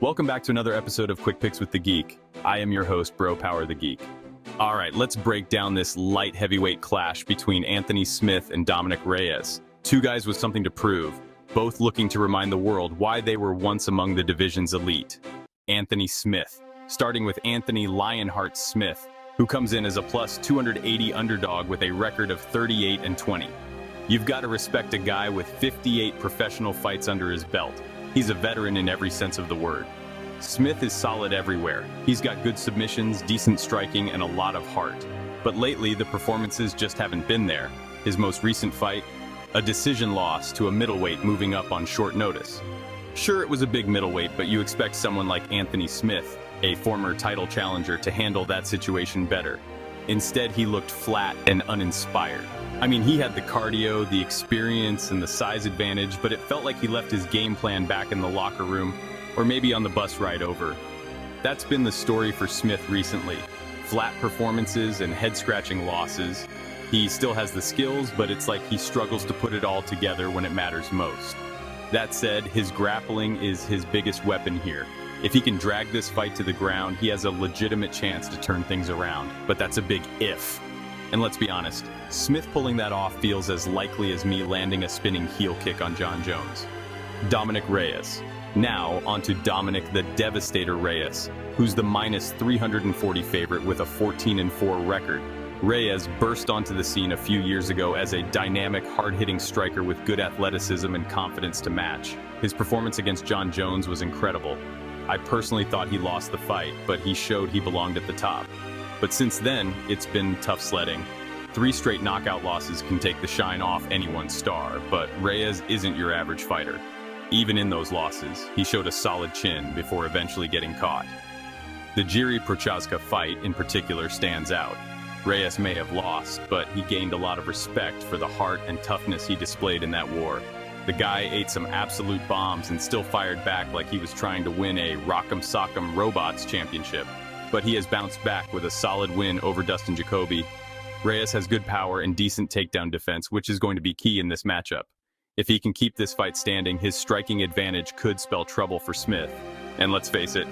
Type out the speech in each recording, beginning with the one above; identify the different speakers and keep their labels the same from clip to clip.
Speaker 1: Welcome back to another episode of Quick Picks with the Geek. I am your host, Bro Power the Geek. All right, let's break down this light heavyweight clash between Anthony Smith and Dominick Reyes. Two guys with something to prove, both looking to remind the world why they were once among the division's elite. Anthony Smith, starting with Anthony Lionheart Smith, who comes in as a plus 280 underdog with a record of 38-20. You've got to respect a guy with 58 professional fights under his belt. He's a veteran in every sense of the word. Smith is solid everywhere. He's got good submissions, decent striking, and a lot of heart. But lately, the performances just haven't been there. His most recent fight, a decision loss to a middleweight moving up on short notice. Sure, it was a big middleweight, but you expect someone like Anthony Smith, a former title challenger, to handle that situation better. Instead, he looked flat and uninspired. I mean, he had the cardio, the experience, and the size advantage, but it felt like he left his game plan back in the locker room, or maybe on the bus ride over. That's been the story for Smith recently. Flat performances and head-scratching losses. He still has the skills, but it's like he struggles to put it all together when it matters most. That said, his grappling is his biggest weapon here. If he can drag this fight to the ground, he has a legitimate chance to turn things around. But that's a big if. And let's be honest, Smith pulling that off feels as likely as me landing a spinning heel kick on Jon Jones. Dominick Reyes. Now, onto Dominick the Devastator Reyes, who's the minus 340 favorite with a 14-4 record. Reyes burst onto the scene a few years ago as a dynamic, hard-hitting striker with good athleticism and confidence to match. His performance against Jon Jones was incredible. I personally thought he lost the fight, but he showed he belonged at the top. But since then, it's been tough sledding. 3 straight knockout losses can take the shine off anyone's star, but Reyes isn't your average fighter. Even in those losses, he showed a solid chin before eventually getting caught. The Jiri Prochazka fight in particular stands out. Reyes may have lost, but he gained a lot of respect for the heart and toughness he displayed in that war. The guy ate some absolute bombs and still fired back like he was trying to win a Rock'em Sock'em Robots championship. But he has bounced back with a solid win over Dustin Jacoby. Reyes has good power and decent takedown defense, which is going to be key in this matchup. If he can keep this fight standing, his striking advantage could spell trouble for Smith. And let's face it,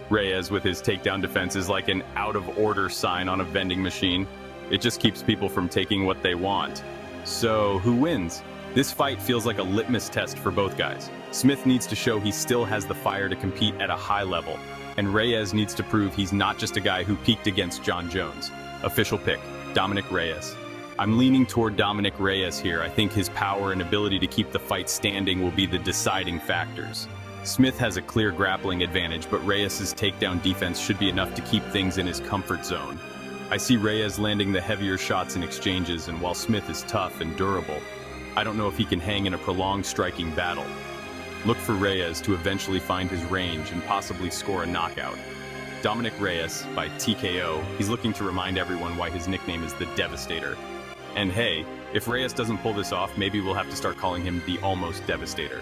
Speaker 1: Reyes with his takedown defense is like an out-of-order sign on a vending machine. It just keeps people from taking what they want. So, who wins? This fight feels like a litmus test for both guys. Smith needs to show he still has the fire to compete at a high level, and Reyes needs to prove he's not just a guy who peaked against Jon Jones. Official pick, Dominick Reyes. I'm leaning toward Dominick Reyes here. I think his power and ability to keep the fight standing will be the deciding factors. Smith has a clear grappling advantage, but Reyes' takedown defense should be enough to keep things in his comfort zone. I see Reyes landing the heavier shots in exchanges, and while Smith is tough and durable, I don't know if he can hang in a prolonged striking battle. Look for Reyes to eventually find his range and possibly score a knockout. Dominick Reyes by TKO. He's looking to remind everyone why his nickname is the Devastator. And hey, if Reyes doesn't pull this off, maybe we'll have to start calling him the Almost Devastator.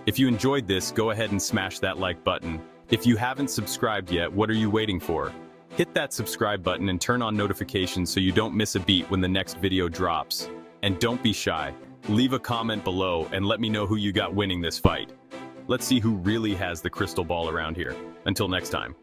Speaker 1: If you enjoyed this, go ahead and smash that like button. If you haven't subscribed yet, what are you waiting for? Hit that subscribe button and turn on notifications so you don't miss a beat when the next video drops. And don't be shy. Leave a comment below and let me know who you got winning this fight. Let's see who really has the crystal ball around here. Until next time.